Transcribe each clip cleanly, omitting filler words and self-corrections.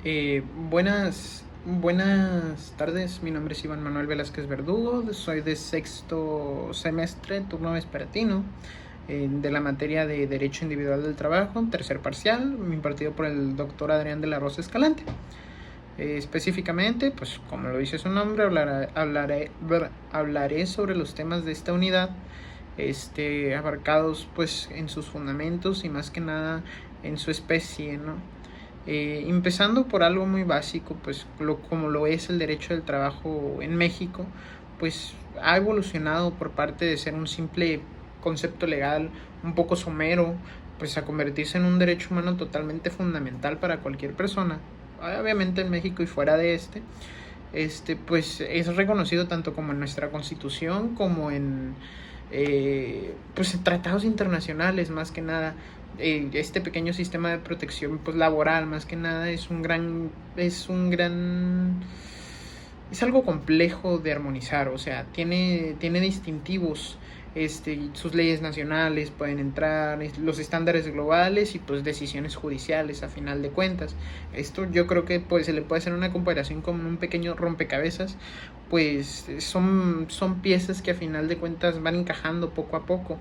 Eh, buenas tardes, mi nombre es Iván Manuel Velázquez Verdugo, soy de sexto semestre, turno vespertino, de la materia de Derecho Individual del Trabajo, tercer parcial, impartido por el doctor Adrián de la Rosa Escalante. Específicamente, pues como lo dice su nombre, hablaré sobre los temas de esta unidad, abarcados pues en sus fundamentos y más que nada en su especie, ¿no? Empezando por algo muy básico, pues como lo es el derecho del trabajo en México, pues ha evolucionado por parte de ser un simple concepto legal un poco somero, pues a convertirse en un derecho humano totalmente fundamental para cualquier persona. Obviamente en México y fuera de pues es reconocido tanto como en nuestra constitución como en pues en tratados internacionales, más que nada. Este pequeño sistema de protección pues laboral, más que nada, es algo complejo de armonizar. O sea, tiene distintivos, sus leyes nacionales pueden entrar, los estándares globales y pues decisiones judiciales a final de cuentas. Esto yo creo que pues se le puede hacer una comparación con un pequeño rompecabezas, pues son piezas que a final de cuentas van encajando poco a poco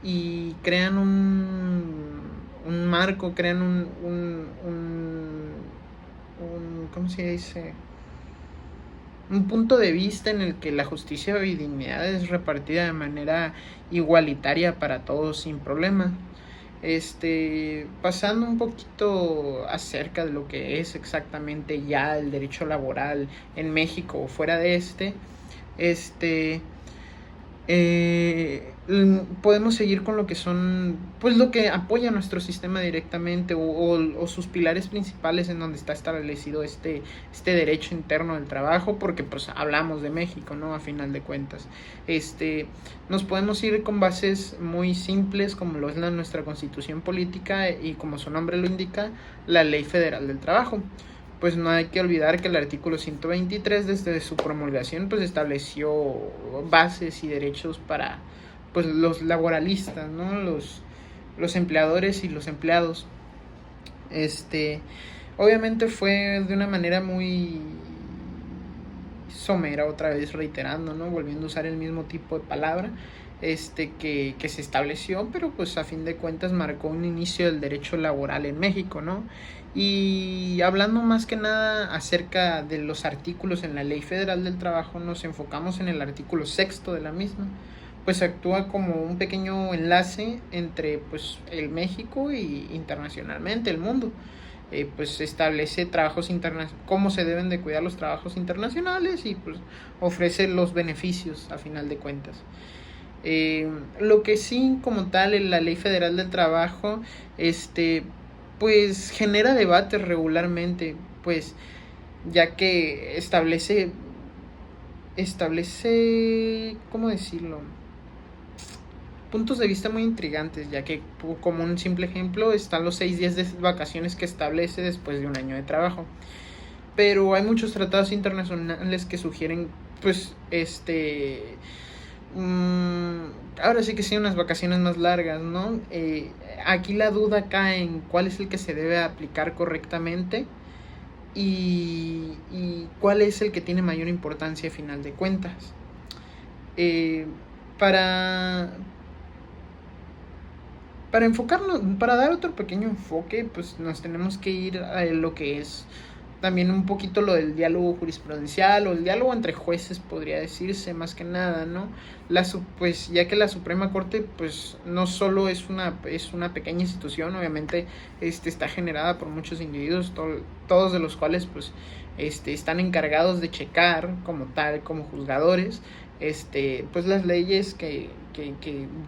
y crean un marco, crean ¿cómo se dice? Un punto de vista en el que la justicia y dignidad es repartida de manera igualitaria para todos sin problema. Pasando un poquito acerca de lo que es exactamente ya el derecho laboral en México o fuera de este podemos seguir con lo que son, pues lo que apoya nuestro sistema directamente o sus pilares principales en donde está establecido este derecho interno del trabajo, porque pues hablamos de México, ¿no? A final de cuentas, nos podemos ir con bases muy simples como lo es nuestra constitución política y como su nombre lo indica, la Ley Federal del Trabajo. Pues no hay que olvidar que el artículo 123 desde su promulgación pues estableció bases y derechos para pues los laboralistas, ¿no? Los empleadores y los empleados. Obviamente fue de una manera muy somera, otra vez reiterando, ¿no? Volviendo a usar el mismo tipo de palabra, que se estableció, pero pues a fin de cuentas marcó un inicio del derecho laboral en México, ¿no? Y hablando más que nada acerca de los artículos en la Ley Federal del Trabajo, nos enfocamos en el artículo 6 de la misma, pues actúa como un pequeño enlace entre pues el México y internacionalmente el mundo. Pues establece trabajos internacionales, cómo se deben de cuidar los trabajos internacionales y pues ofrece los beneficios a final de cuentas. Lo que sí como tal en la Ley Federal del Trabajo pues genera debates regularmente, pues ya que establece ¿cómo decirlo? Puntos de vista muy intrigantes, ya que como un simple ejemplo están los 6 días de vacaciones que establece después de un año de trabajo. Pero hay muchos tratados internacionales que sugieren pues ahora sí que sí unas vacaciones más largas, ¿no? Aquí la duda cae en cuál es el que se debe aplicar correctamente y cuál es el que tiene mayor importancia a final de cuentas. Eh, para, para enfocarnos, para dar otro pequeño enfoque, pues nos tenemos que ir a lo que es también un poquito lo del diálogo jurisprudencial o el diálogo entre jueces, podría decirse, más que nada, ¿no? Pues ya que la Suprema Corte pues no solo es una pequeña institución, obviamente está generada por muchos individuos, todos de los cuales pues están encargados de checar como tal, como juzgadores, pues las leyes que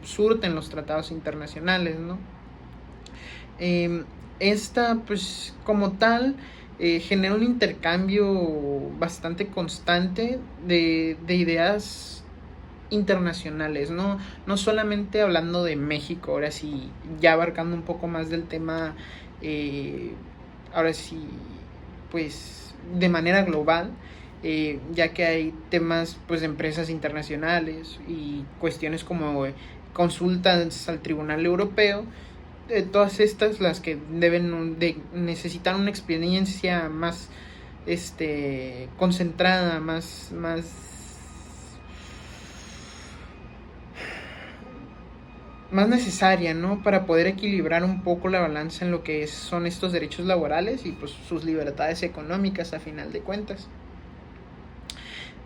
surten los tratados internacionales, ¿no? Esta pues como tal genera un intercambio bastante constante de ideas internacionales, no solamente hablando de México, ahora sí, ya abarcando un poco más del tema, ahora sí, pues de manera global, ya que hay temas pues de empresas internacionales y cuestiones como consultas al Tribunal Europeo, todas estas las que deben de necesitar una experiencia más concentrada, más necesaria, ¿no? Para poder equilibrar un poco la balanza en lo que son estos derechos laborales y pues sus libertades económicas a final de cuentas.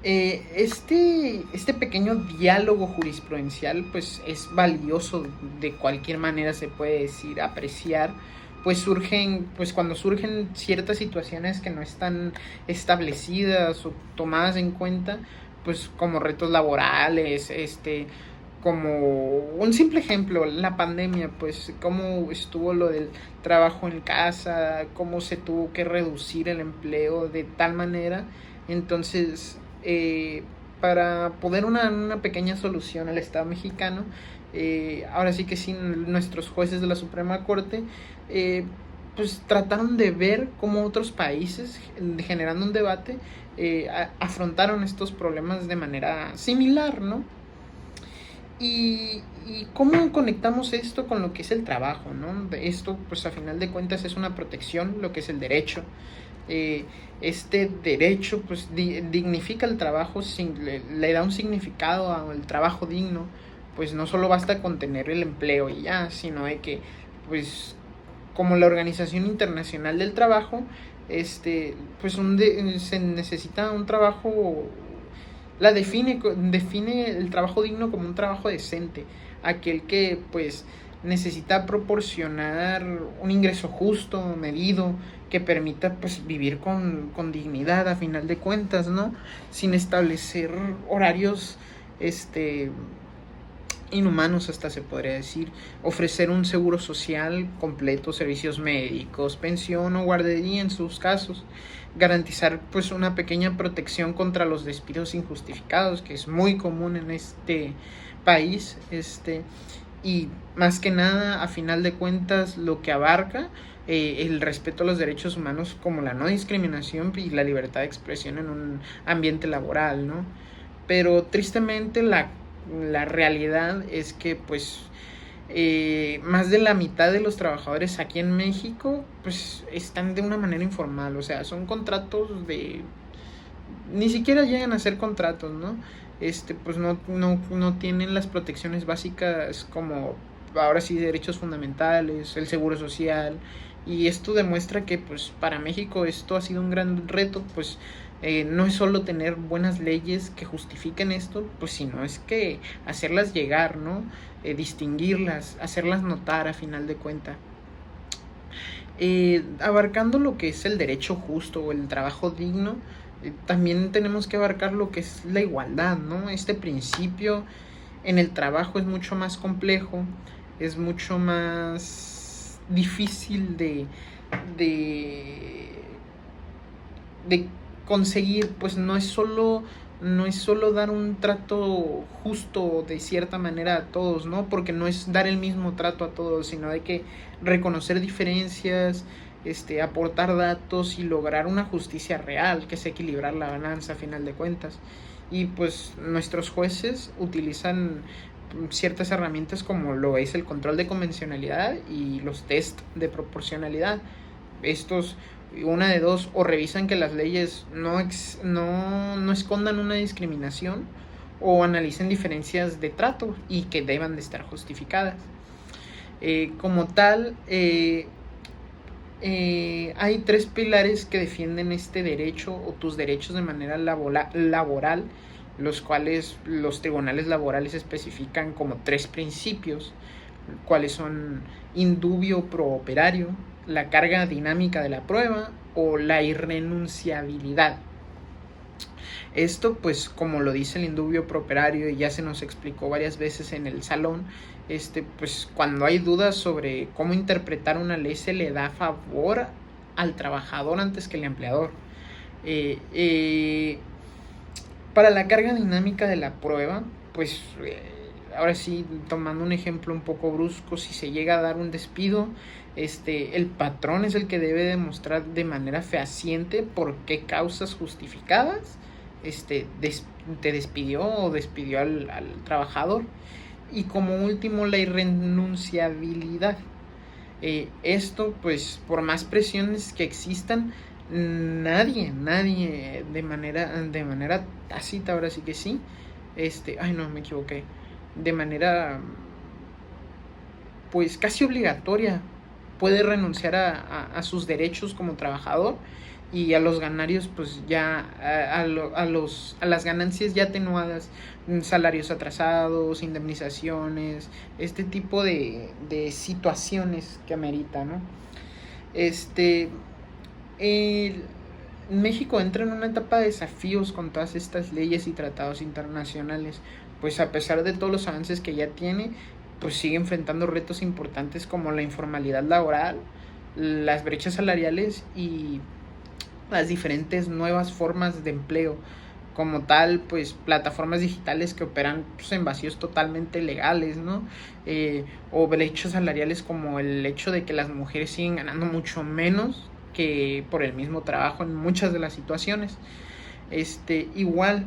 Este pequeño diálogo jurisprudencial pues es valioso, de cualquier manera se puede decir, apreciar, pues cuando surgen ciertas situaciones que no están establecidas o tomadas en cuenta, pues como retos laborales, como un simple ejemplo, la pandemia, pues cómo estuvo lo del trabajo en casa, cómo se tuvo que reducir el empleo de tal manera. Entonces, para poder una pequeña solución al Estado mexicano, ahora sí que sí, nuestros jueces de la Suprema Corte, pues trataron de ver cómo otros países, generando un debate, afrontaron estos problemas de manera similar, ¿no? Y cómo conectamos esto con lo que es el trabajo, ¿no? Esto, pues a final de cuentas, es una protección, lo que es el derecho. Este derecho, pues dignifica el trabajo, le da un significado al trabajo digno. Pues no solo basta con tener el empleo y ya, sino de que, pues, como la Organización Internacional del Trabajo, pues se necesita un trabajo. Define el trabajo digno como un trabajo decente, aquel que pues necesita proporcionar un ingreso justo, medido, que permita pues vivir con dignidad a final de cuentas, ¿no? Sin establecer horarios inhumanos, hasta se podría decir. Ofrecer un seguro social completo, servicios médicos, pensión o guardería en sus casos. Garantizar pues una pequeña protección contra los despidos injustificados, que es muy común en este país, y más que nada, a final de cuentas, lo que abarca el respeto a los derechos humanos, como la no discriminación y la libertad de expresión en un ambiente laboral, ¿no? Pero tristemente la realidad es que pues más de la mitad de los trabajadores aquí en México pues están de una manera informal, o sea, son contratos ni siquiera llegan a ser contratos, ¿no? Pues no tienen las protecciones básicas, como ahora sí derechos fundamentales, el seguro social, y esto demuestra que pues para México esto ha sido un gran reto, pues no es solo tener buenas leyes que justifiquen esto, pues sino es que hacerlas llegar, ¿no? Distinguirlas, hacerlas notar a final de cuenta. Abarcando lo que es el derecho justo o el trabajo digno, también tenemos que abarcar lo que es la igualdad, ¿no? Este principio en el trabajo es mucho más complejo, es mucho más difícil de conseguir, pues no es solo dar un trato justo de cierta manera a todos, ¿no? Porque no es dar el mismo trato a todos, sino hay que reconocer diferencias, aportar datos y lograr una justicia real, que es equilibrar la balanza a final de cuentas. Y pues nuestros jueces utilizan ciertas herramientas como lo es el control de convencionalidad y los test de proporcionalidad. Estos, una de dos, o revisan que las leyes no escondan una discriminación, o analicen diferencias de trato y que deban de estar justificadas. Como tal, hay tres pilares que defienden este derecho o tus derechos de manera laboral, los cuales los tribunales laborales especifican como tres principios, cuáles son indubio pro operario, la carga dinámica de la prueba o la irrenunciabilidad. Esto, pues, como lo dice el indubio pro operario, y ya se nos explicó varias veces en el salón, pues, cuando hay dudas sobre cómo interpretar una ley, se le da favor al trabajador antes que al empleador. Para la carga dinámica de la prueba, pues, ahora sí, tomando un ejemplo un poco brusco, si se llega a dar un despido, el patrón es el que debe demostrar de manera fehaciente por qué causas justificadas te despidió o despidió al trabajador. Y como último, la irrenunciabilidad. Esto, pues, por más presiones que existan, nadie de manera tácita, ahora sí que sí, ay no, me equivoqué, de manera pues casi obligatoria puede renunciar a sus derechos como trabajador, y a los ganarios pues ya a las ganancias ya atenuadas, salarios atrasados, indemnizaciones, este tipo de situaciones que amerita, ¿no? Este, el, México entra en una etapa de desafíos con todas estas leyes y tratados internacionales, pues a pesar de todos los avances que ya tiene, pues sigue enfrentando retos importantes como la informalidad laboral, las brechas salariales y las diferentes nuevas formas de empleo. Como tal, pues plataformas digitales que operan pues, en vacíos totalmente legales, ¿no? O brechas salariales como el hecho de que las mujeres siguen ganando mucho menos que por el mismo trabajo en muchas de las situaciones. Igual,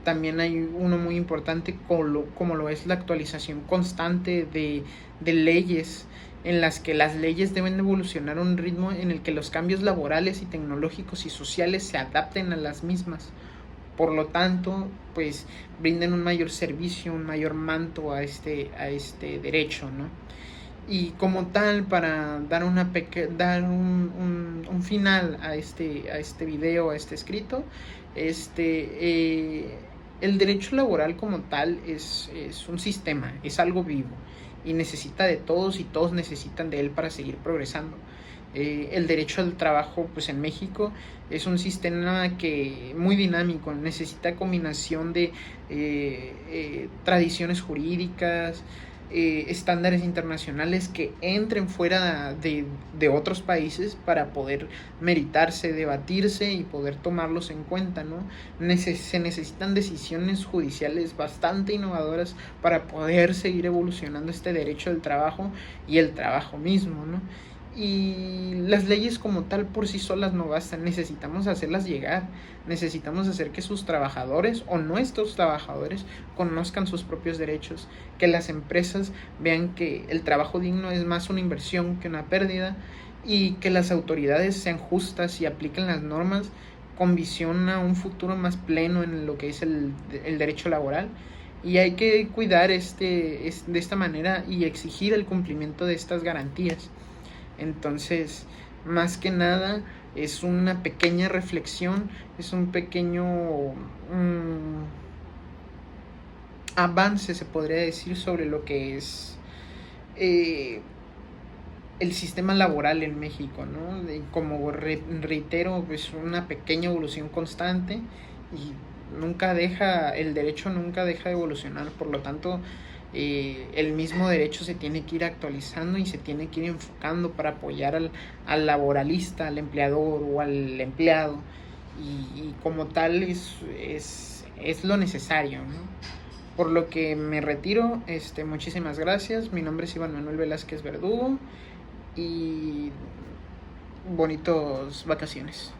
también hay uno muy importante como lo es la actualización constante de leyes, en las que las leyes deben evolucionar a un ritmo en el que los cambios laborales y tecnológicos y sociales se adapten a las mismas. Por lo tanto, pues brinden un mayor servicio, un mayor manto a este derecho, ¿no? Y como tal, para dar dar un final a este video, a este escrito, el derecho laboral como tal es un sistema, es algo vivo y necesita de todos, y todos necesitan de él para seguir progresando. El derecho al trabajo, pues en México es un sistema que muy dinámico, necesita combinación de tradiciones jurídicas, estándares internacionales que entren fuera de otros países para poder meritarse, debatirse y poder tomarlos en cuenta, ¿no? Se necesitan decisiones judiciales bastante innovadoras para poder seguir evolucionando este derecho del trabajo y el trabajo mismo, ¿no? Y las leyes como tal por sí solas no bastan, necesitamos hacerlas llegar, necesitamos hacer que sus trabajadores o nuestros trabajadores conozcan sus propios derechos, que las empresas vean que el trabajo digno es más una inversión que una pérdida, y que las autoridades sean justas y apliquen las normas con visión a un futuro más pleno en lo que es el derecho laboral. Y hay que cuidar de esta manera y exigir el cumplimiento de estas garantías. Entonces, más que nada, es una pequeña reflexión, es un pequeño avance, se podría decir, sobre lo que es eh, el sistema laboral en México, ¿no? Como reitero, es una pequeña evolución constante, y el derecho nunca deja de evolucionar. Por lo tanto, el mismo derecho se tiene que ir actualizando y se tiene que ir enfocando para apoyar al laboralista, al empleador o al empleado, y como tal es lo necesario, ¿no? Por lo que me retiro, muchísimas gracias. Mi nombre es Iván Manuel Velázquez Verdugo, y bonitos vacaciones.